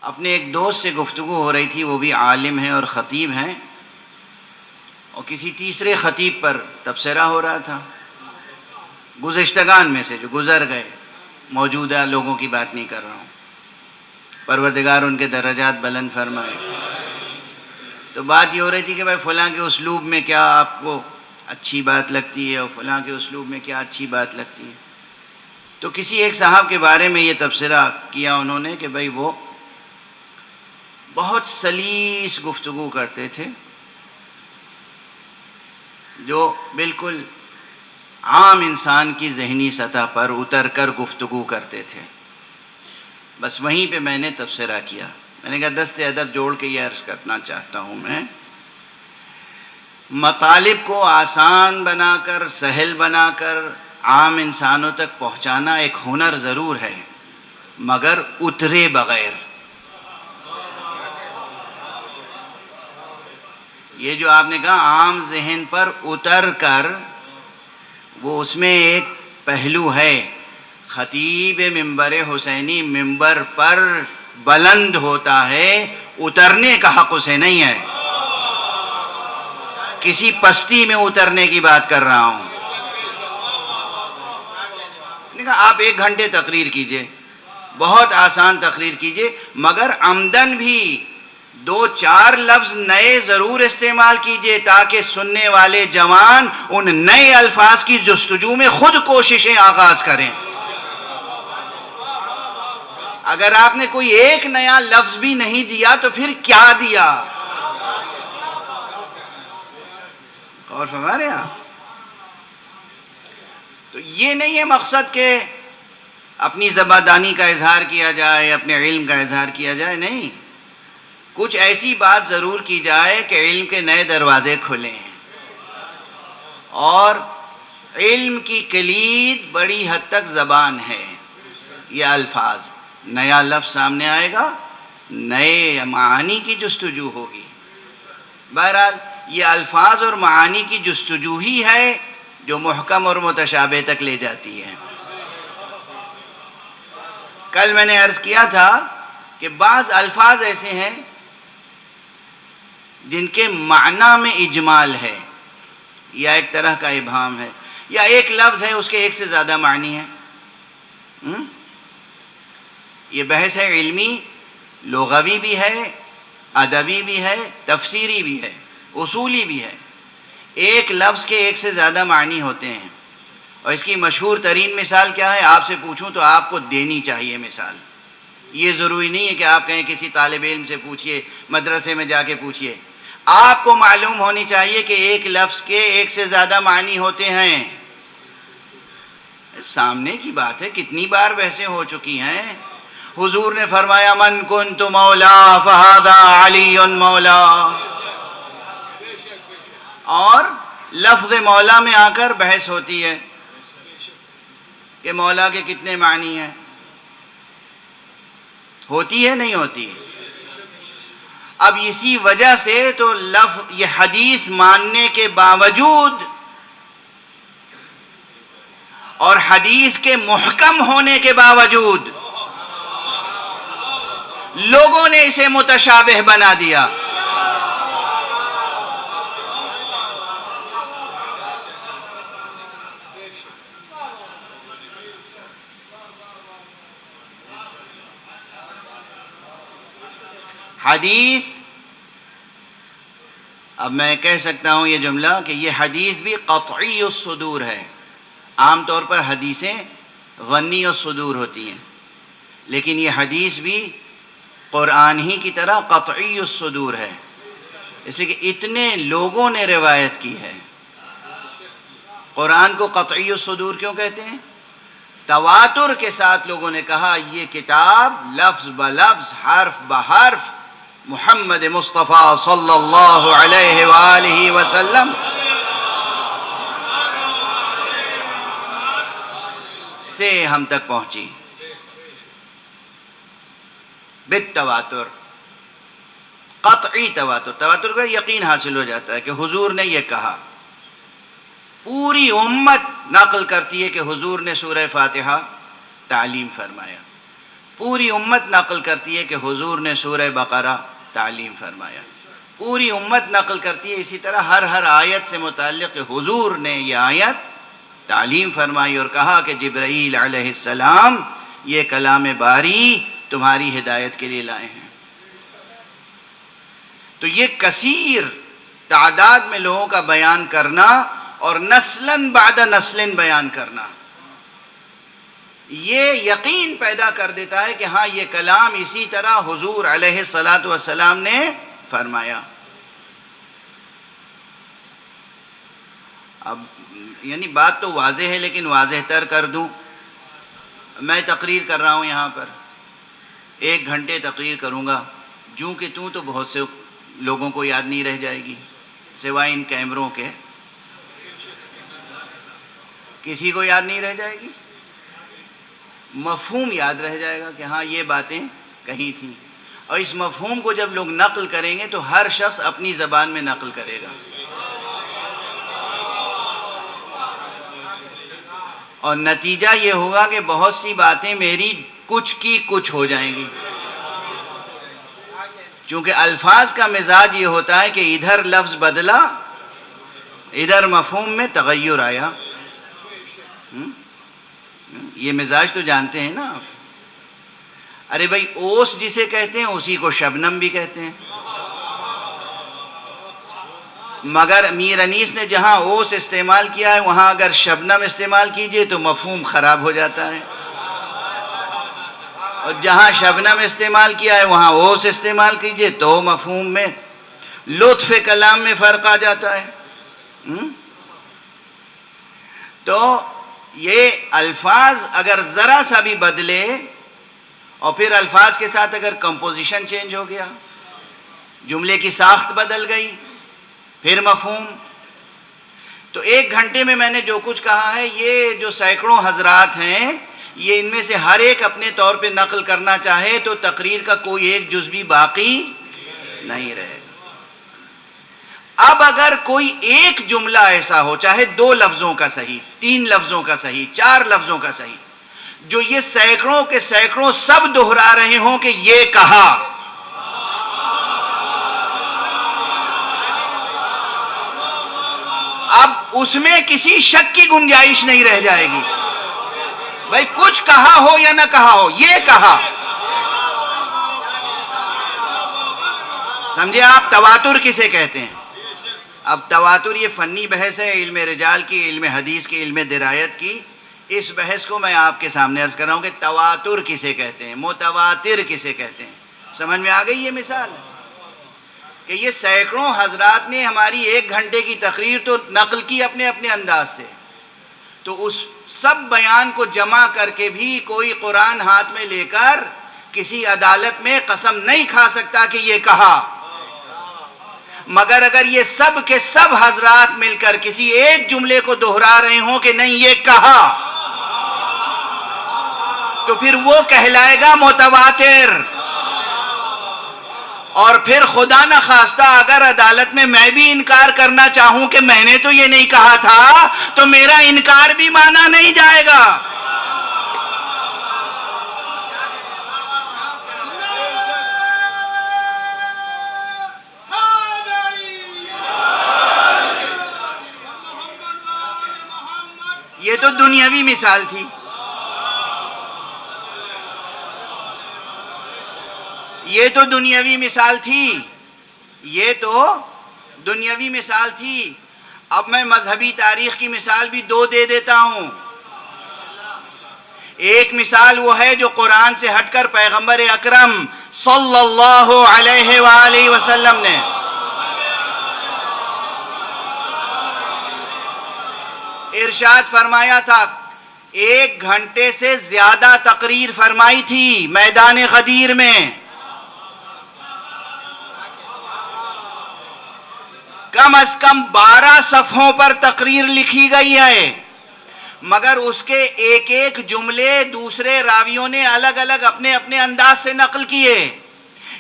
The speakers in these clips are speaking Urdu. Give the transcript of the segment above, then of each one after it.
اپنے ایک دوست سے گفتگو ہو رہی تھی، وہ بھی عالم ہیں اور خطیب ہیں، اور کسی تیسرے خطیب پر تبصرہ ہو رہا تھا، گزشتگان میں سے جو گزر گئے، موجودہ لوگوں کی بات نہیں کر رہا ہوں، پروردگار ان کے درجات بلند فرمائے۔ تو بات یہ ہو رہی تھی کہ بھائی فلاں کے اسلوب میں کیا آپ کو اچھی بات لگتی ہے اور فلاں کے اسلوب میں کیا اچھی بات لگتی ہے۔ تو کسی ایک صاحب کے بارے میں یہ تبصرہ کیا انہوں نے کہ بھائی وہ بہت سلیس گفتگو کرتے تھے، جو بالکل عام انسان کی ذہنی سطح پر اتر کر گفتگو کرتے تھے۔ بس وہیں پہ میں نے تبصرہ کیا، میں نے کہا دست ادب جوڑ کے یہ عرض کرنا چاہتا ہوں، میں مطالب کو آسان بنا کر، سہل بنا کر عام انسانوں تک پہنچانا ایک ہنر ضرور ہے، مگر اترے بغیر۔ یہ جو آپ نے کہا عام ذہن پر اتر کر، وہ اس میں ایک پہلو ہے۔ خطیب منبر حسینی منبر پر بلند ہوتا ہے، اترنے کا حق اسے نہیں ہے۔ کسی پستی میں اترنے کی بات کر رہا ہوں۔ آپ 1 گھنٹے تقریر کیجئے، بہت آسان تقریر کیجئے، مگر عمدن بھی 2-4 لفظ نئے ضرور استعمال کیجئے تاکہ سننے والے جوان ان نئے الفاظ کی جستجو میں خود کوششیں آغاز کریں۔ اگر آپ نے کوئی ایک نیا لفظ بھی نہیں دیا تو پھر کیا دیا؟ اور فرما رہے ہیں آپ؟ تو یہ نہیں ہے مقصد کہ اپنی زبادانی کا اظہار کیا جائے، اپنے علم کا اظہار کیا جائے، نہیں، کچھ ایسی بات ضرور کی جائے کہ علم کے نئے دروازے کھلیں۔ اور علم کی کلید بڑی حد تک زبان ہے، یہ الفاظ۔ نیا لفظ سامنے آئے گا، نئے معانی کی جستجو ہوگی۔ بہرحال یہ الفاظ اور معانی کی جستجو ہی ہے جو محکم اور متشابہ تک لے جاتی ہے۔ کل میں نے عرض کیا تھا کہ بعض الفاظ ایسے ہیں جن کے معنی میں اجمال ہے، یا ایک طرح کا ابہام ہے، یا ایک لفظ ہے اس کے ایک سے زیادہ معنی ہے۔ یہ بحث ہے، علمی، لغوی بھی ہے، ادبی بھی ہے، تفسیری بھی ہے، اصولی بھی ہے۔ ایک لفظ کے ایک سے زیادہ معنی ہوتے ہیں، اور اس کی مشہور ترین مثال کیا ہے؟ آپ سے پوچھوں تو آپ کو دینی چاہیے مثال۔ یہ ضروری نہیں ہے کہ آپ کہیں کسی طالب علم سے پوچھئے، مدرسے میں جا کے پوچھئے، آپ کو معلوم ہونی چاہیے کہ ایک لفظ کے ایک سے زیادہ معنی ہوتے ہیں۔ سامنے کی بات ہے، کتنی بار بحثیں ہو چکی ہیں۔ حضور نے فرمایا من کنت مولا فہذا علی مولا، اور لفظ مولا میں آ کر بحث ہوتی ہے کہ مولا کے کتنے معنی ہیں۔ ہوتی ہے نہیں ہوتی؟ اب اسی وجہ سے تو یہ حدیث ماننے کے باوجود اور حدیث کے محکم ہونے کے باوجود لوگوں نے اسے متشابہ بنا دیا۔ حدیث، اب میں کہہ سکتا ہوں یہ جملہ کہ یہ حدیث بھی قطعی الصدور ہے۔ عام طور پر حدیثیں غنی الصدور ہوتی ہیں، لیکن یہ حدیث بھی قرآن ہی کی طرح قطعی الصدور ہے، اس لیے کہ اتنے لوگوں نے روایت کی ہے۔ قرآن کو قطعی الصدور کیوں کہتے ہیں؟ تواتر کے ساتھ لوگوں نے کہا یہ کتاب لفظ بلفظ، حرف بحرف محمد مصطفیٰ صلی اللہ علیہ وآلہ وسلم سے ہم تک پہنچی بالتواتر، قطعی تواتر۔ تواتر کا یقین حاصل ہو جاتا ہے کہ حضور نے یہ کہا۔ پوری امت نقل کرتی ہے کہ حضور نے سورہ فاتحہ تعلیم فرمایا، پوری امت نقل کرتی ہے کہ حضور نے سورہ بقرہ تعلیم فرمایا، پوری امت نقل کرتی ہے اسی طرح ہر آیت سے متعلق کہ حضور نے یہ آیت تعلیم فرمائی اور کہا کہ جبرائیل علیہ السلام یہ کلام باری تمہاری ہدایت کے لیے لائے ہیں۔ تو یہ کثیر تعداد میں لوگوں کا بیان کرنا اور نسلاً بعد نسل بیان کرنا، یہ یقین پیدا کر دیتا ہے کہ ہاں یہ کلام اسی طرح حضور علیہ الصلاۃ والسلام نے فرمایا۔ اب یعنی بات تو واضح ہے لیکن واضح تر کر دوں۔ میں تقریر کر رہا ہوں یہاں پر، 1 گھنٹے تقریر کروں گا، جوں کہ تو بہت سے لوگوں کو یاد نہیں رہ جائے گی سوائے ان کیمروں کے، کسی کو یاد نہیں رہ جائے گی، مفہوم یاد رہ جائے گا کہ ہاں یہ باتیں کہیں تھیں، اور اس مفہوم کو جب لوگ نقل کریں گے تو ہر شخص اپنی زبان میں نقل کرے گا، اور نتیجہ یہ ہوگا کہ بہت سی باتیں میری کچھ کی کچھ ہو جائیں گی، چونکہ الفاظ کا مزاج یہ ہوتا ہے کہ ادھر لفظ بدلا ادھر مفہوم میں تغیر آیا۔ یہ مزاج تو جانتے ہیں نا آپ۔ ارے بھائی اوس جسے کہتے ہیں اسی کو شبنم بھی کہتے ہیں، مگر میر انیس نے جہاں اوس استعمال کیا ہے وہاں اگر شبنم استعمال کیجئے تو مفہوم خراب ہو جاتا ہے، اور جہاں شبنم استعمال کیا ہے وہاں اوس استعمال کیجئے تو مفہوم میں لطف کلام میں فرق آ جاتا ہے۔ تو یہ الفاظ اگر ذرا سا بھی بدلے اور پھر الفاظ کے ساتھ اگر کمپوزیشن چینج ہو گیا، جملے کی ساخت بدل گئی، پھر مفہوم، تو 1 گھنٹے میں نے جو کچھ کہا ہے یہ جو سینکڑوں حضرات ہیں یہ ان میں سے ہر ایک اپنے طور پہ نقل کرنا چاہے تو تقریر کا کوئی ایک جز بھی باقی نہیں رہے۔ اب اگر کوئی ایک جملہ ایسا ہو، چاہے 2 لفظوں کا صحیح، 3 لفظوں کا صحیح، 4 لفظوں کا صحیح، جو یہ سینکڑوں کے سینکڑوں سب دہرا رہے ہوں کہ یہ کہا، اب اس میں کسی شک کی گنجائش نہیں رہ جائے گی، بھائی کچھ کہا ہو یا نہ کہا ہو یہ کہا۔ سمجھے آپ تواتر کسے کہتے ہیں؟ اب تواتر یہ فنی بحث ہے، علم رجال کی، علم حدیث کی، علم درایت کی، اس بحث کو میں آپ کے سامنے عرض کر رہا ہوں کہ تواتر کسے کہتے ہیں، متواتر کسے کہتے ہیں۔ سمجھ میں آ گئی یہ مثال کہ یہ سینکڑوں حضرات نے ہماری 1 گھنٹے کی تقریر تو نقل کی اپنے اپنے انداز سے، تو اس سب بیان کو جمع کر کے بھی کوئی قرآن ہاتھ میں لے کر کسی عدالت میں قسم نہیں کھا سکتا کہ یہ کہا، مگر اگر یہ سب کے سب حضرات مل کر کسی ایک جملے کو دہرا رہے ہوں کہ نہیں یہ کہا، تو پھر وہ کہلائے گا متواتر۔ اور پھر خدا نہ خواستہ اگر عدالت میں میں بھی انکار کرنا چاہوں کہ میں نے تو یہ نہیں کہا تھا تو میرا انکار بھی مانا نہیں جائے گا۔ یہ تو دنیاوی مثال تھی، یہ تو دنیاوی مثال تھی، یہ تو دنیاوی مثال تھی۔ اب میں مذہبی تاریخ کی مثال بھی 2 دے دیتا ہوں۔ ایک مثال وہ ہے جو قرآن سے ہٹ کر پیغمبر اکرم صلی اللہ علیہ وآلہ وسلم نے ارشاد فرمایا تھا، 1 گھنٹے سے زیادہ تقریر فرمائی تھی میدان غدیر میں، کم از کم 12 صفحوں پر تقریر لکھی گئی ہے، مگر اس کے ایک ایک جملے دوسرے راویوں نے الگ الگ اپنے اپنے انداز سے نقل کیے،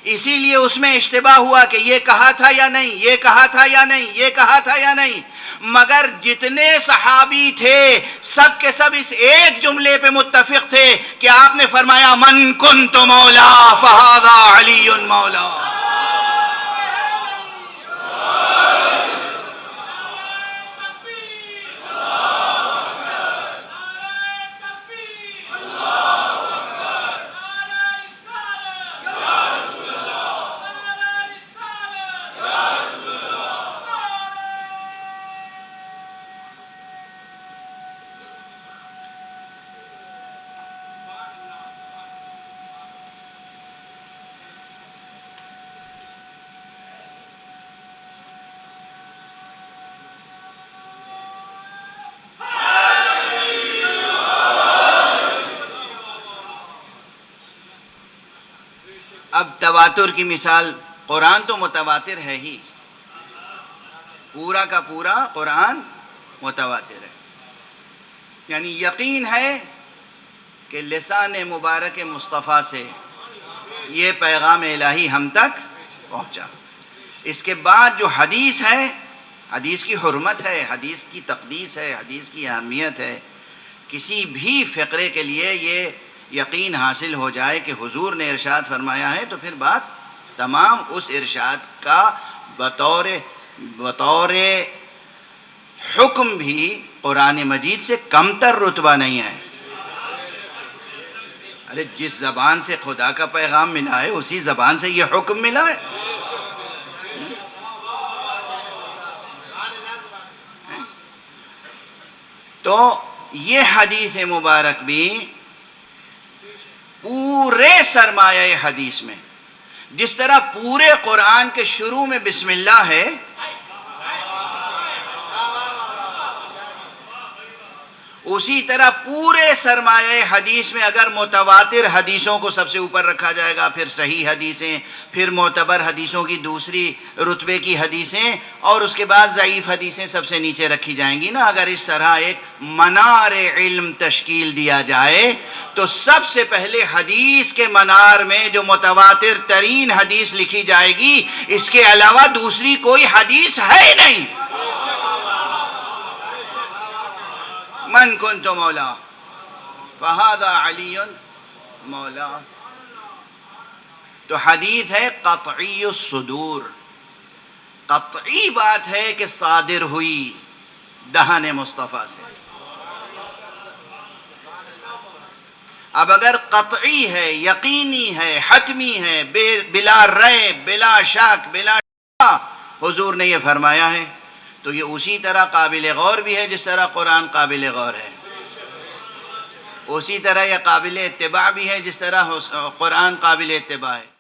اسی لیے اس میں اشتباہ ہوا کہ یہ کہا تھا یا نہیں، یہ کہا تھا یا نہیں، یہ کہا تھا یا نہیں، مگر جتنے صحابی تھے سب کے سب اس ایک جملے پہ متفق تھے کہ آپ نے فرمایا من کنت مولا فہذا علی مولا. اب تواتر کی مثال، قرآن تو متواتر ہے ہی، پورا کا پورا قرآن متواتر ہے، یعنی یقین ہے کہ لسان مبارک مصطفیٰ سے یہ پیغام الہی ہم تک پہنچا. اس کے بعد جو حدیث ہے، حدیث کی حرمت ہے، حدیث کی تقدیس ہے، حدیث کی اہمیت ہے. کسی بھی فقرے کے لیے یہ یقین حاصل ہو جائے کہ حضور نے ارشاد فرمایا ہے تو پھر بات تمام اس ارشاد کا بطور حکم بھی قرآن مجید سے کمتر رتبہ نہیں ہے. ارے جس زبان سے خدا کا پیغام ملا ہے اسی زبان سے یہ حکم ملا ہے. تو یہ حدیث مبارک بھی پورے سرمایہ حدیث میں، جس طرح پورے قرآن کے شروع میں بسم اللہ ہے، اسی طرح پورے سرمایہ حدیث میں اگر متواتر حدیثوں کو سب سے اوپر رکھا جائے گا، پھر صحیح حدیثیں، پھر معتبر حدیثوں کی دوسری رتبے کی حدیثیں، اور اس کے بعد ضعیف حدیثیں سب سے نیچے رکھی جائیں گی نا. اگر اس طرح ایک منار علم تشکیل دیا جائے تو سب سے پہلے حدیث کے منار میں جو متواتر ترین حدیث لکھی جائے گی، اس کے علاوہ دوسری کوئی حدیث ہے نہیں. من کنت مولا فہذا علی مولا. تو حدیث ہے قطعی الصدور، قطعی بات ہے کہ صادر ہوئی دہن مصطفیٰ سے. اب اگر قطعی ہے، یقینی ہے، حتمی ہے، بلا ریب، بلا شک، بلا شبہ حضور نے یہ فرمایا ہے، تو یہ اسی طرح قابل غور بھی ہے جس طرح قرآن قابل غور ہے، اسی طرح یہ قابل اتباع بھی ہے جس طرح قرآن قابل اتباع ہے.